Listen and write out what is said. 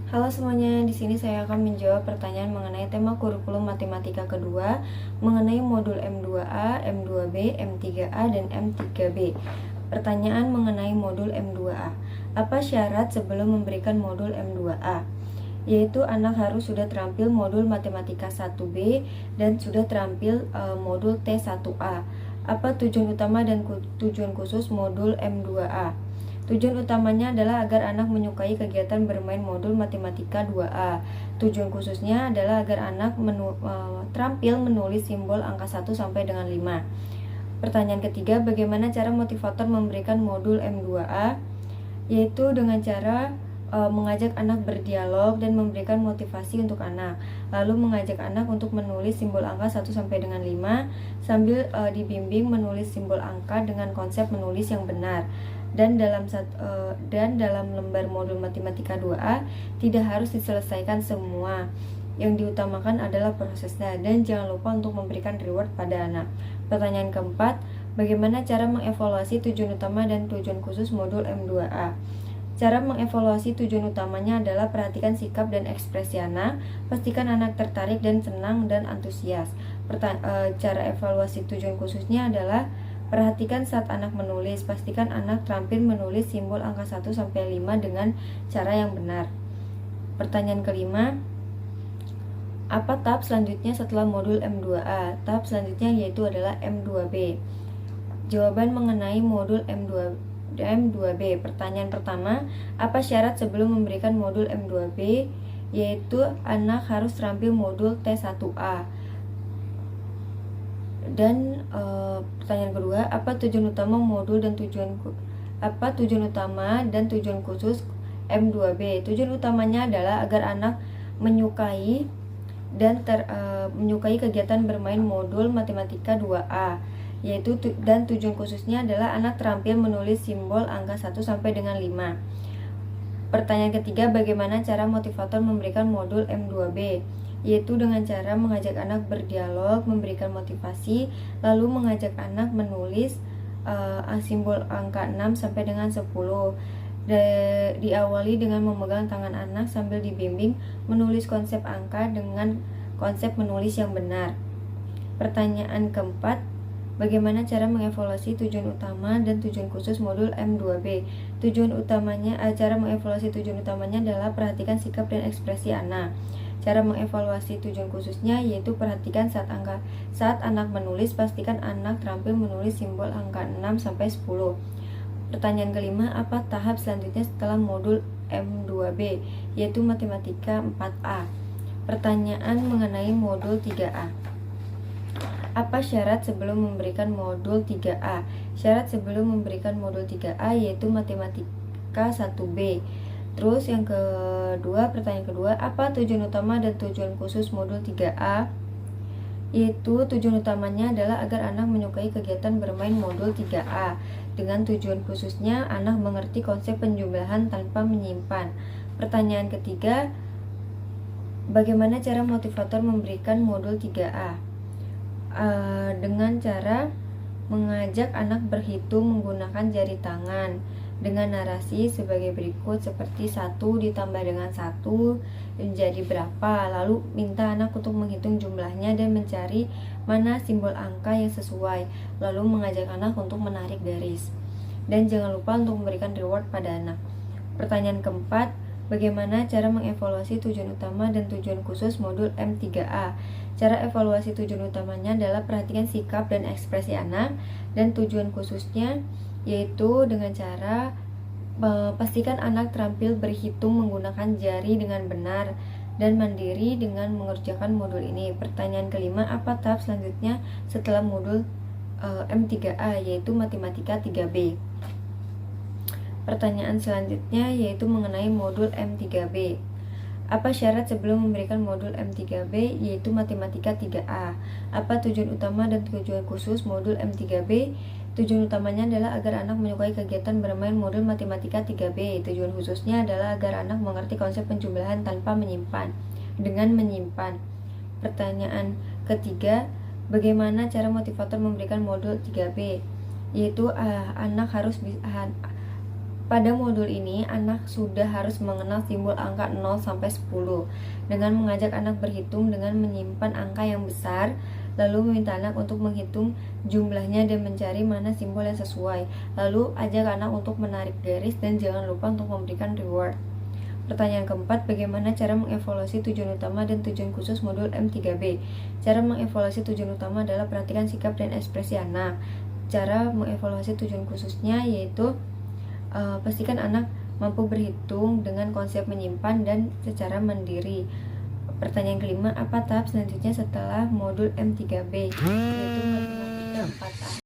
Halo semuanya, di sini saya akan menjawab pertanyaan mengenai tema kurikulum matematika kedua mengenai modul M2A, M2B, M3A, dan M3B. Pertanyaan mengenai modul M2A. Apa syarat sebelum memberikan modul M2A? Yaitu anak harus sudah terampil modul matematika 1B dan sudah terampil modul T1A. Apa tujuan utama dan tujuan khusus modul M2A? Tujuan utamanya adalah agar anak menyukai kegiatan bermain modul matematika 2A. Tujuan khususnya adalah agar anak terampil menulis simbol angka 1 sampai dengan 5. Pertanyaan ketiga, bagaimana cara motivator memberikan modul M2A? Yaitu dengan cara mengajak anak berdialog dan memberikan motivasi untuk anak. Lalu mengajak anak untuk menulis simbol angka 1 sampai dengan 5 sambil dibimbing menulis simbol angka dengan konsep menulis yang benar. Dan dalam lembar modul matematika 2A tidak harus diselesaikan semua. Yang diutamakan adalah prosesnya, dan jangan lupa untuk memberikan reward pada anak. Pertanyaan keempat, bagaimana cara mengevaluasi tujuan utama dan tujuan khusus modul M2A? Cara mengevaluasi tujuan utamanya adalah perhatikan sikap dan ekspresi anak, pastikan anak tertarik dan senang dan antusias. Cara evaluasi tujuan khususnya adalah perhatikan saat anak menulis, pastikan anak terampil menulis simbol angka 1 sampai 5 dengan cara yang benar. Pertanyaan kelima, apa tahap selanjutnya setelah modul M2A? Tahap selanjutnya yaitu adalah M2B. Jawaban mengenai modul M2B. Pertanyaan pertama, apa syarat sebelum memberikan modul M2B? Yaitu anak harus terampil modul T1A. Dan pertanyaan kedua, apa tujuan utama dan tujuan khusus M2B? Tujuan utamanya adalah agar anak menyukai kegiatan bermain modul matematika 2A, dan tujuan khususnya adalah anak terampil menulis simbol angka 1 sampai dengan 5. Pertanyaan ketiga, bagaimana cara motivator memberikan modul M2B? Yaitu dengan cara mengajak anak berdialog, memberikan motivasi, lalu mengajak anak menulis simbol angka 6 sampai dengan 10. Diawali dengan memegang tangan anak sambil dibimbing menulis konsep angka dengan konsep menulis yang benar. Pertanyaan keempat, bagaimana cara mengevaluasi tujuan utama dan tujuan khusus modul M2B? Cara mengevaluasi tujuan utamanya adalah perhatikan sikap dan ekspresi anak. Cara mengevaluasi tujuan khususnya yaitu perhatikan saat anak menulis, pastikan anak terampil menulis simbol angka 6 sampai 10. Pertanyaan kelima, apa tahap selanjutnya setelah modul M2B? Yaitu matematika 4A. Pertanyaan mengenai modul 3A. Apa syarat sebelum memberikan modul 3A? Syarat sebelum memberikan modul 3A yaitu matematika 1B. Terus pertanyaan kedua, apa tujuan utama dan tujuan khusus modul 3A? Yaitu tujuan utamanya adalah agar anak menyukai kegiatan bermain modul 3A. Dengan tujuan khususnya, anak mengerti konsep penjumlahan tanpa menyimpan. Pertanyaan ketiga, bagaimana cara motivator memberikan modul 3A? Dengan cara mengajak anak berhitung menggunakan jari tangan dengan narasi sebagai berikut, seperti 1 ditambah dengan 1 menjadi berapa, lalu minta anak untuk menghitung jumlahnya dan mencari mana simbol angka yang sesuai, lalu mengajak anak untuk menarik garis. Dan jangan lupa untuk memberikan reward pada anak. Pertanyaan keempat, bagaimana cara mengevaluasi tujuan utama dan tujuan khusus modul M3A? Cara evaluasi tujuan utamanya adalah perhatikan sikap dan ekspresi anak, dan tujuan khususnya yaitu dengan cara pastikan anak terampil berhitung menggunakan jari dengan benar dan mandiri dengan mengerjakan modul ini. Pertanyaan kelima, apa tahap selanjutnya setelah modul M3A? Yaitu matematika 3B. Pertanyaan selanjutnya yaitu mengenai modul M3B. Apa syarat sebelum memberikan modul M3B? Yaitu matematika 3A. Apa tujuan utama dan tujuan khusus modul M3B? Tujuan utamanya adalah agar anak menyukai kegiatan bermain modul matematika 3B. Tujuan khususnya adalah agar anak mengerti konsep penjumlahan tanpa dengan menyimpan. Pertanyaan ketiga, bagaimana cara motivator memberikan modul 3B? Yaitu Pada modul ini, anak sudah harus mengenal simbol angka 0 sampai 10 dengan mengajak anak berhitung dengan menyimpan angka yang besar, lalu meminta anak untuk menghitung jumlahnya dan mencari mana simbol yang sesuai. Lalu ajak anak untuk menarik garis dan jangan lupa untuk memberikan reward. Pertanyaan keempat, bagaimana cara mengevaluasi tujuan utama dan tujuan khusus modul M3B? Cara mengevaluasi tujuan utama adalah perhatikan sikap dan ekspresi anak. Cara mengevaluasi tujuan khususnya yaitu pastikan anak mampu berhitung dengan konsep menyimpan dan secara mandiri. Pertanyaan kelima, apa tahap selanjutnya setelah modul M3B? Yaitu matematika 4A.